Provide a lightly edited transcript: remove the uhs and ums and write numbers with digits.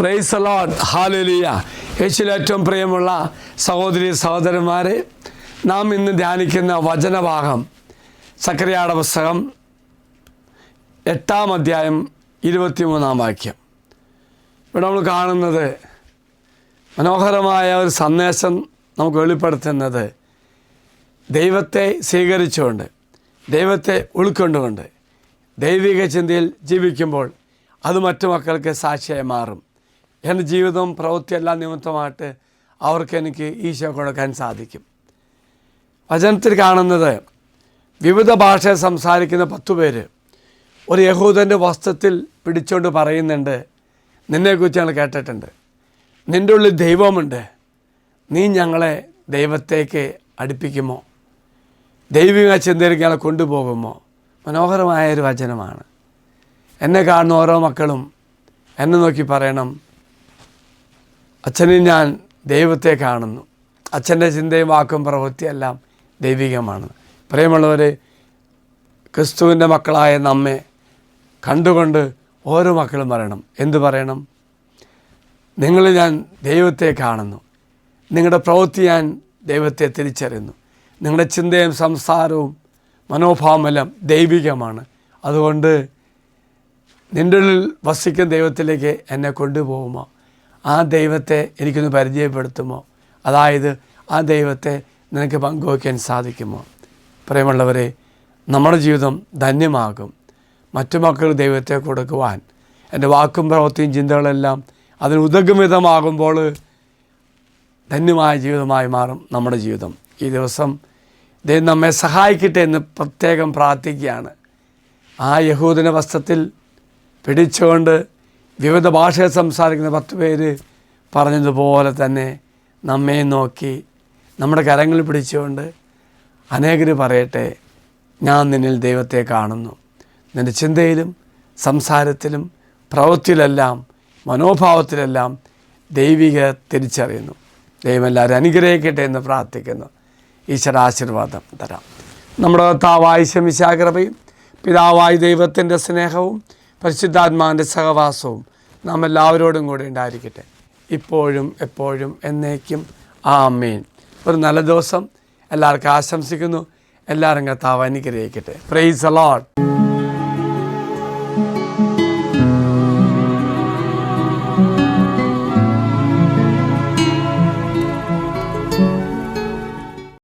Praise the Lord, hallelujah. യേശുവിൽ ഏറ്റവും പ്രിയമുള്ള സഹോദരി സഹോദരന്മാരെ, നാം ഇന്ന് ധ്യാനിക്കുന്ന വചനഭാഗം സക്കറിയായുടെ പുസ്തകം 8-ാം അധ്യായം 23-ാം വാക്യം. ഇവിടെ നമ്മൾ കാണുന്നത് മനോഹരമായ ഒരു സന്ദേശം നമുക്ക് വെളിപ്പെടുത്തുന്നത് ദൈവത്തെ സ്വീകരിച്ചുകൊണ്ട്, ദൈവത്തെ ഉൾക്കൊണ്ടുകൊണ്ട് ദൈവിക ചിന്തയിൽ ജീവിക്കുമ്പോൾ അത് മറ്റു മക്കൾക്ക് സാക്ഷിയായി മാറും. എൻ്റെ ജീവിതവും പ്രവൃത്തിയെല്ലാം നിമിത്തമായിട്ട് അവർക്ക് എനിക്ക് ഈശോ കൊടുക്കാൻ സാധിക്കും. വചനത്തിൽ കാണുന്നത് വിവിധ ഭാഷ സംസാരിക്കുന്ന 10 പേര് ഒരു യഹൂദൻ്റെ വസ്ത്രത്തിൽ പിടിച്ചുകൊണ്ട് പറയുന്നുണ്ട്, നിന്നെക്കുറിച്ച് ഞങ്ങൾ കേട്ടിട്ടുണ്ട്, നിൻ്റെ ഉള്ളിൽ ദൈവമുണ്ട്, നീ ഞങ്ങളെ ദൈവത്തേക്ക് അടുപ്പിക്കുമോ, ദൈവിക ചിന്തയിലേക്ക് ഞങ്ങളെ കൊണ്ടുപോകുമോ. മനോഹരമായൊരു വചനമാണ്. എന്നെ കാണുന്ന ഓരോ മക്കളും എന്നെ നോക്കി പറയണം, അച്ഛനിൽ ഞാൻ ദൈവത്തെ കാണുന്നു, അച്ഛൻ്റെ ചിന്തയും വാക്കും പ്രവൃത്തിയെല്ലാം ദൈവികമാണ്. പ്രിയമുള്ളവർ, ക്രിസ്തുവിൻ്റെ മക്കളായ നമ്മെ കണ്ടുകൊണ്ട് ഓരോ മക്കളും പറയണം, എന്തു പറയണം? നിങ്ങളിൽ ഞാൻ ദൈവത്തെ കാണുന്നു, നിങ്ങളുടെ പ്രവൃത്തി ഞാൻ ദൈവത്തെ തിരിച്ചറിയുന്നു, നിങ്ങളുടെ ചിന്തയും സംസാരവും മനോഭാവമെല്ലാം ദൈവികമാണ്. അതുകൊണ്ട് നിൻ്റെ ഉള്ളിൽ വസിക്കുന്ന ദൈവത്തിലേക്ക് എന്നെ കൊണ്ടുപോകുമോ, ആ ദൈവത്തെ എനിക്കൊന്ന് പരിചയപ്പെടുത്തുമോ, അതായത് ആ ദൈവത്തെ നിനക്ക് പങ്കുവയ്ക്കാൻ സാധിക്കുമോ? പ്രിയമുള്ളവരെ, നമ്മുടെ ജീവിതം ധന്യമാകും. മറ്റു മക്കൾ ദൈവത്തെ കൊടുക്കുവാൻ എൻ്റെ വാക്കും പ്രവൃത്തിയും ചിന്തകളെല്ലാം അതിന് ഉദകുമിതമാകുമ്പോൾ ധന്യമായ ജീവിതമായി മാറും നമ്മുടെ ജീവിതം. ഈ ദിവസം ദൈവം നമ്മെ സഹായിക്കട്ടെ എന്ന് പ്രത്യേകം പ്രാർത്ഥിക്കുകയാണ്. ആ യഹൂദന വസ്ത്രത്തിൽ പിടിച്ചുകൊണ്ട് വിവിധ ഭാഷയിൽ സംസാരിക്കുന്ന 10 പേര് പറഞ്ഞതുപോലെ തന്നെ നമ്മെ നോക്കി നമ്മുടെ കരങ്ങളിൽ പിടിച്ചുകൊണ്ട് അനേകർ പറയട്ടെ, ഞാൻ നിന്നിൽ ദൈവത്തെ കാണുന്നു, നിൻ്റെ ചിന്തയിലും സംസാരത്തിലും പ്രവൃത്തിയിലെല്ലാം മനോഭാവത്തിലെല്ലാം ദൈവിക തിരിച്ചറിയുന്നു. ദൈവം എല്ലാവരും അനുഗ്രഹിക്കട്ടെ എന്ന് പ്രാർത്ഥിക്കുന്നു. ഈശ്വര ആശീർവാദം തരാം. നമ്മുടെ കർത്താവായ മിശിഹായുടെ കൃപയും പിതാവായ ദൈവത്തിൻ്റെ സ്നേഹവും പരിശുദ്ധാത്മാവിൻ്റെ സഹവാസവും നാം എല്ലാവരോടും കൂടി ഉണ്ടായിരിക്കട്ടെ, ഇപ്പോഴും എപ്പോഴും എന്നേക്കും. ആമേൻ. ഒരു നല്ല ദിവസം എല്ലാവർക്കും ആശംസിക്കുന്നു. എല്ലാവരും കർത്താവ് അനുഗ്രഹിക്കട്ടെ. Praise the Lord.